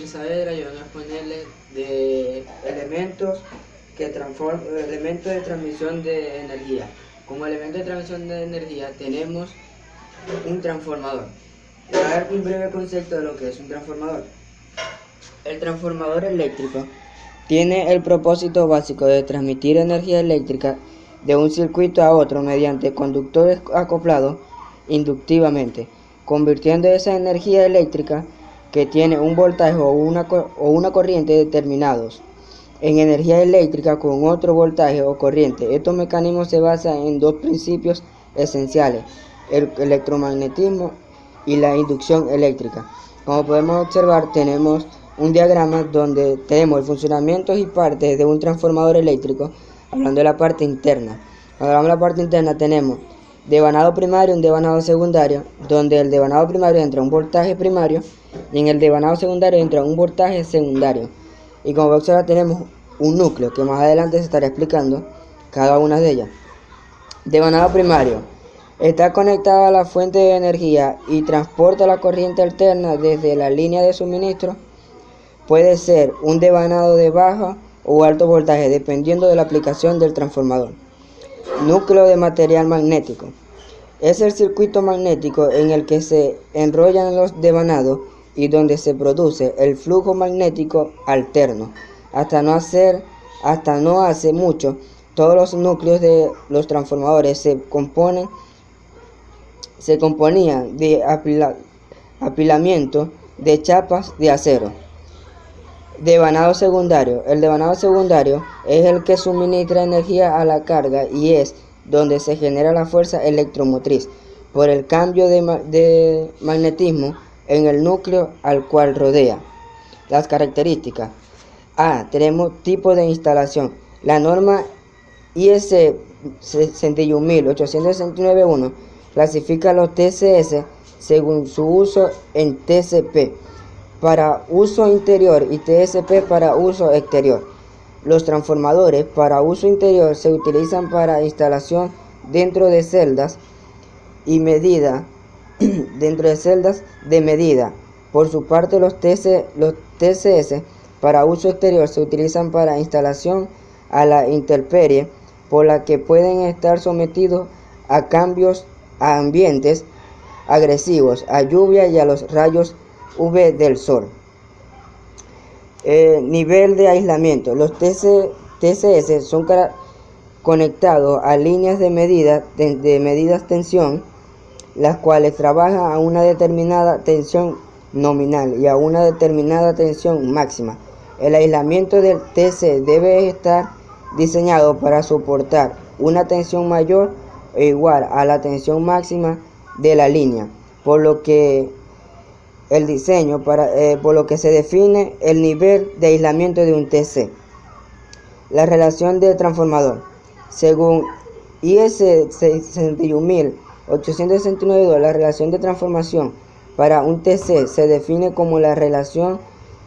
José Saavedra. Yo vengo a exponerles de elementos de transmisión de energía. Como elemento de transmisión de energía tenemos un transformador. Voy a dar un breve concepto de lo que es un transformador. El transformador eléctrico tiene el propósito básico de transmitir energía eléctrica de un circuito a otro mediante conductores acoplados inductivamente, convirtiendo esa energía eléctrica que tiene un voltaje o una corriente determinados en energía eléctrica con otro voltaje o corriente. Estos mecanismos se basan en dos principios esenciales: el electromagnetismo y la inducción eléctrica. Como podemos observar, tenemos un diagrama donde tenemos el funcionamiento y partes de un transformador eléctrico. Hablando de la parte interna, cuando hablamos de la parte interna tenemos devanado primario y un devanado secundario, donde el devanado primario entra un voltaje primario y en el devanado secundario entra un voltaje secundario. Y como pueden observar, tenemos un núcleo que más adelante se estará explicando cada una de ellas. Devanado primario está conectado a la fuente de energía y transporta la corriente alterna desde la línea de suministro. Puede ser un devanado de bajo o alto voltaje dependiendo de la aplicación del transformador. Núcleo de material magnético es el circuito magnético en el que se enrollan los devanados y donde se produce el flujo magnético alterno. Hasta no hace mucho, todos los núcleos de los transformadores se componían de apilamiento de chapas de acero. Devanado secundario. El devanado secundario es el que suministra energía a la carga y es donde se genera la fuerza electromotriz por el cambio de magnetismo en el núcleo al cual rodea. Las características. Tenemos tipo de instalación. La norma IS 61869-1 clasifica los TCS según su uso en TCP para uso interior y TSP para uso exterior. Los transformadores para uso interior se utilizan para instalación dentro de celdas y medida de medida. Por su parte, los TCS para uso exterior se utilizan para instalación a la intemperie, por la que pueden estar sometidos a cambios a ambientes agresivos, a lluvia y a los rayos UV del sol. Nivel de aislamiento. Los TCS son conectados a líneas de medidas tensión, las cuales trabajan a una determinada tensión nominal y a una determinada tensión máxima. El aislamiento del TC debe estar diseñado para soportar una tensión mayor o igual a la tensión máxima de la línea, por lo que se define el nivel de aislamiento de un TC. La relación del transformador. Según IS 61869, la relación de transformación para un TC se define como la relación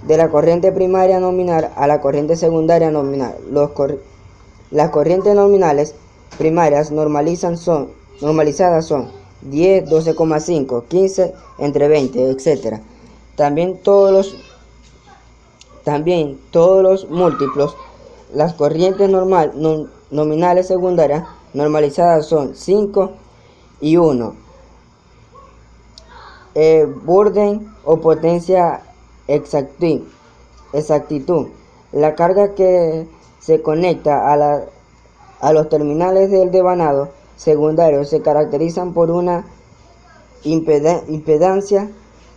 de la corriente primaria nominal a la corriente secundaria nominal. Las corrientes nominales primarias normalizadas son 10, 12,5, 15, entre 20, etc. También todos los múltiplos. Las corrientes nominales secundarias normalizadas son 5 y 1. Burden o potencia exactitud. La carga que se conecta a los terminales del devanado secundario se caracterizan por una impedancia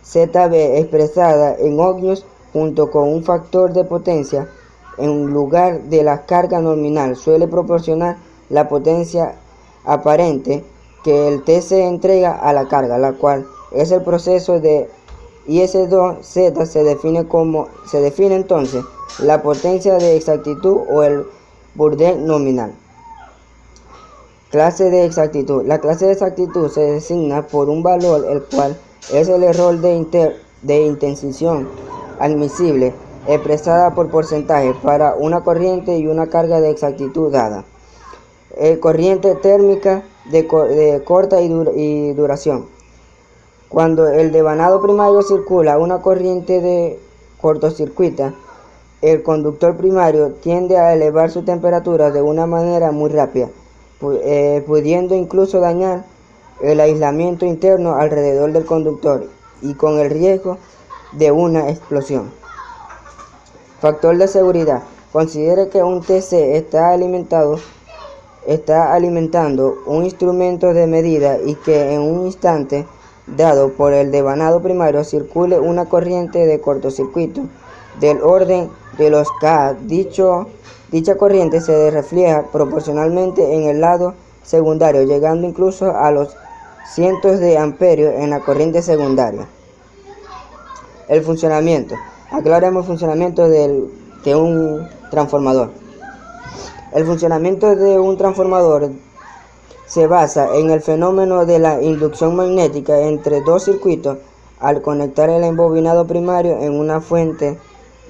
ZB expresada en ohmios junto con un factor de potencia en lugar de la carga nominal. Suele proporcionar la potencia aparente que el TC entrega a la carga, la cual es el proceso de IS2Z. Se define entonces la potencia de exactitud o el Burden nominal. Clase de exactitud. La clase de exactitud se designa por un valor el cual es el error de intención admisible expresada por porcentaje para una corriente y una carga de exactitud dada. Corriente térmica de corta duración. Cuando el devanado primario circula una corriente de cortocircuita, el conductor primario tiende a elevar su temperatura de una manera muy rápida, pudiendo incluso dañar el aislamiento interno alrededor del conductor y con el riesgo de una explosión. Factor de seguridad. Considere que un TC está alimentando un instrumento de medida y que en un instante dado por el devanado primario circule una corriente de cortocircuito del orden de los K. Dicha corriente se refleja proporcionalmente en el lado secundario, llegando incluso a los cientos de amperios en la corriente secundaria. El funcionamiento. Aclaremos el funcionamiento de un transformador. El funcionamiento de un transformador se basa en el fenómeno de la inducción magnética entre dos circuitos al conectar el embobinado primario en una fuente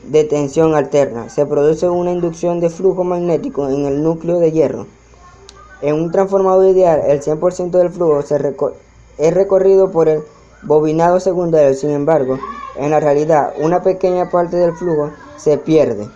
de tensión alterna. Se produce una inducción de flujo magnético en el núcleo de hierro. En un transformador ideal, el 100% del flujo es recorrido por el bobinado secundario. Sin embargo, en la realidad, una pequeña parte del flujo se pierde.